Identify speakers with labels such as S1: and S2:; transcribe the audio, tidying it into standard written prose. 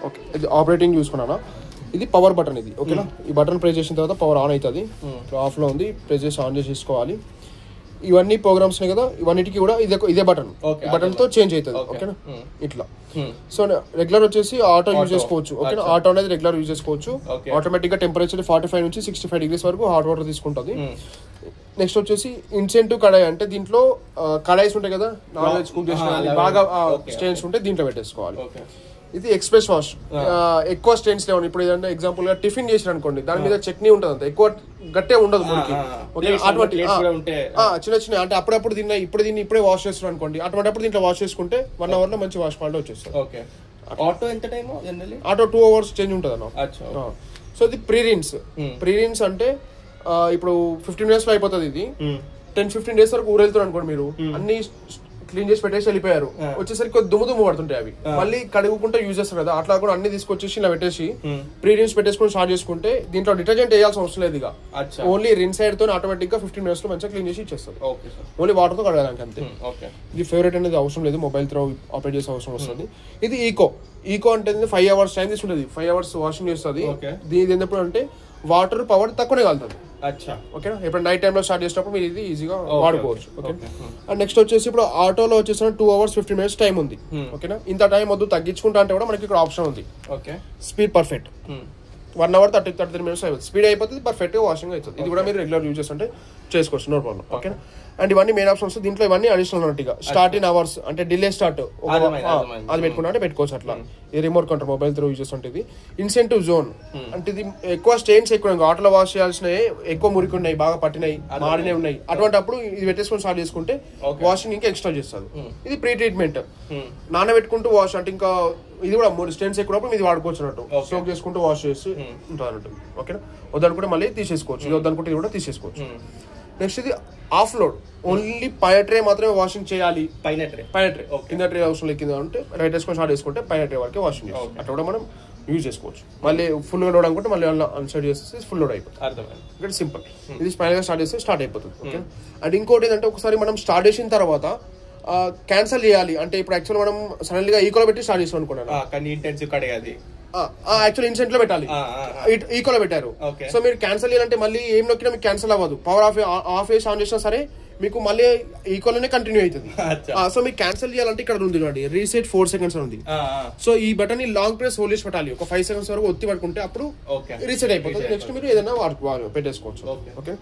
S1: Okay, ఇది operating చూసుకున్నానా, ఇది power button ఇది. ఓకేనా, ఈ బటన్ ప్రెస్ చేసిన తర్వాత పవర్ ఆన్ అవుతుంది. ఆఫ్లో ఉంది, ప్రెస్ చేసి ఆన్ చేసి తీసుకోవాలి. ఇవన్నీ ప్రోగ్రామ్స్ కదా, ఇవన్నిటికి కూడా ఇదే బటన్, బటన్ తో చేంజ్ అవుతుంది. ఓకేనా, ఇట్లా. సో రెగ్యులర్ వచ్చేసి ఆటో యూజ్ చేసుకోవచ్చు. ఓకేనా, ఆటో అనేది రెగ్యులర్ యూజ్ చేసుకోవచ్చు. ఆటోమేటిక్ గా టెంపరేచర్ 45 నుంచి 65 degrees వరకు హాట్ వాటర్ తీసుకుంటుంది. నెక్స్ట్ వచ్చేసి ఇన్సెంటివ్ కడాయి, అంటే దీంట్లో కడాయిస్ ఉంటాయి కదా, నాన్ వెజ్ కుక్ చేసిన బాగా స్టెయిన్స్ ఉంటే దీంట్లో పెట్టేసుకోవాలి. ఇది ఎక్స్ప్రెస్ వాష్, ఎక్కువ స్టెయిన్స్ లేవు. ఇప్పుడు ఏదైనా ఎగ్జాంపుల్ గా టిఫిన్ చేసిన అనుకోండి, దాని మీద చట్నీ ఉంటుంది, అంత ఎక్కువ గట్టే ఉండదు మనకి. అటువంటి చిన్న చిన్న అంటే అప్పుడప్పుడు ఇప్పుడే వాష్ చేస్తున్నారు అనుకోండి, అటువంటిప్పుడు దీంట్లో వాష్ చేసుకుంటే 1 hour లో మంచి వాష్ క్వాలిటీ వచ్చేస్తుంది.
S2: ఆటో ఎంత టైం?
S1: ఆటో 2 hours చేంజ్ ఉంటుంది అన్న. సో ఇది ప్రీ రిన్స్ అంటే ఇప్పుడు 15 minutes లో అయిపోతుంది. ఇది 10-15 days వరకు ఊరెళ్తారు అనుకోండి, మీరు అన్ని క్లీన్ చేసి పెట్టేసి వెళ్ళిపోయారు, వచ్చేసరికి కొద్ది దుమ్ము పడుతుంటాయి, అవి మళ్ళీ కడుగుకుంటే యూజ్ చేస్తారు కదా, అట్లా కూడా అన్ని తీసుకొచ్చేసి ఇలా పెట్టేసి ప్రీ రిన్స్ పెట్టేసుకుని స్టార్ట్ చేసుకుంటే దీంట్లో డిటర్జెంట్ వేయాల్సిన అవసరం లేదు. ఇక ఓన్లీ రిన్స్ సైడ్ తో ఆటోమేటిక్ గా 15 minutes లో మంచిగా క్లీన్ చేసి ఇచ్చేస్తారు. ఓన్లీ వాటర్ తో కడగడానికి అంతే. ఇది ఫేవరెట్ అనేది అవసరం లేదు, మొబైల్ తో ఆపరేట్ చేసే అవసరం వస్తుంది. ఇది ఈకో అంటే 5 hours టైం తీసుకుంటుంది, 5 hours వాషింగ్ చేస్తుంది. దీని ఎందుకు అంటే వాటర్ పవర్ తక్కువనే కాలుతుంది. ఓకేనా, ఇప్పుడు నైట్ టైంలో స్టార్ట్ చేసినప్పుడు మీరు ఇది ఈజీగా వాడుకోవచ్చు. ఓకే, అండ్ నెక్స్ట్ వచ్చేసి ఇప్పుడు ఆటోలో వచ్చేసి 2 hours 15 minutes టైం ఉంది. ఓకేనా, ఇంత టైం వద్దు తగ్గించుకుంటా అంటే కూడా మనకి ఇక్కడ ఆప్షన్ ఉంది. స్పీడ్ పర్ఫెక్ట్ 1 hour 33 minutes అయిపోతుంది, స్పీడ్ అయిపోతుంది, పర్ఫెక్ట్ గా వాషింగ్ అవుతుంది. ఇది కూడా మీరు రెగ్యులర్ యూజ్ చేస్తుంటే చేసుకోవచ్చు, నో ప్రాబ్లం. ఓకే, అండ్ ఇవన్నీ మెయిన్ ఆప్షన్స్. దీంట్లో ఇవన్నీ అడిషనల్ అన్నట్టుగా స్టార్ట్ ఇన్ అవర్స్ అంటే డిలే స్టార్ట్ అది పెట్టుకుంటా అంటే పెట్టుకోవచ్చు. అట్లా ఈ రిమోట్ కంట్రోల్ మొబైల్ తో యూజ్ చేస్తుంటే. ఇన్సెంటివ్ జోన్ అంటే ఇది ఎక్కువ స్టెయిన్స్ ఎక్కువ ఆటోలో వాష్ చేయాల్సినవి, ఎక్కువ మురికి ఉన్నాయి, బాగా పట్టినాయి, మాడినవి ఉన్నాయి, అటువంటిప్పుడు ఇది పెట్టేసుకొని స్టార్ట్ చేసుకుంటే వాషింగ్ ఇంకా ఎక్స్ట్రా చేస్తుంది. ఇది ప్రీ ట్రీట్మెంట్, నానబెట్టుకుంటూ వాష్ అంటే ఇంకా ఇది కూడా 3 స్టెయిన్స్ ఎక్కువ ఇది వాడుకోవచ్చు అన్నట్టు, సోక్ చేసుకుంటూ వాష్ చేసి ఉంటుంది అన్నట్టు. ఓకేనా, వద్దనుకుంటే మళ్ళీ తీసేసుకోవచ్చు, ఇది వద్దనుకుంటే ఇది కూడా తీసేసుకోవచ్చు. నెక్స్ట్ ఇది ఆఫ్ లోడ్, ఓన్లీ పైన ట్రే మాత్రమే వాషింగ్ చేయాలి. పైన ట్రే కింద ట్రే అవసరం లేదు అంటే రైట్ వేసుకొని స్టార్ట్ చేసుకుంటే పైన ట్రే వరకే వాషింగ్ చేయాలి. అట్లా కూడా మనం యూజ్ చేసుకోవచ్చు. మళ్ళీ ఫుల్ లోడ్ అనుకుంటే మళ్ళీ అన్సైడ్ చేస్తే ఫుల్ లోడ్ అయిపోతుంది. ఇక్కడ సింపుల్, ఇది స్పైన్ గా స్టార్ట్ చేస్తే స్టార్ట్ అయిపోతుంది. ఓకే, అండ్ ఇంకోటి ఏంటంటే ఒకసారి మనం స్టార్ట్ చేసిన తర్వాత క్యాన్సల్ చేయాలి అంటే, ఇప్పుడు యాక్చువల్ మనం సడన్లీ గా ఈకోలో పెట్టి స్టార్ట్ చేస్తాం అనుకున్నాను, యాక్చువల్ ఇన్సెంట్ లో పెట్టాలి, ఈకోలో పెట్టారు. సో మీరు క్యాన్సల్ చేయాలంటే మళ్ళీ ఏం నొక్కినా మీకు క్యాన్సల్ అవ్వదు, పవర్ ఆఫ్ వేసి ఆన్ చేసినా సరే మీకు మళ్ళీ ఈకోలోనే కంటిన్యూ అవుతుంది. సో మీకు క్యాన్సల్ చేయాలంటే ఇక్కడ ఉంది చూడండి, రీసెట్ 4 seconds ఉంది. సో ఈ బటన్ ని లాంగ్ ప్రెస్ హోల్డ్ చేసి పెట్టాలి, ఒక 5 seconds వరకు ఒత్తి పట్టుకుంటే అప్పుడు రీసెట్ అయిపోతుంది. నెక్స్ట్ మీరు ఏదైనా పెట్టేసుకోవచ్చు. ఓకే.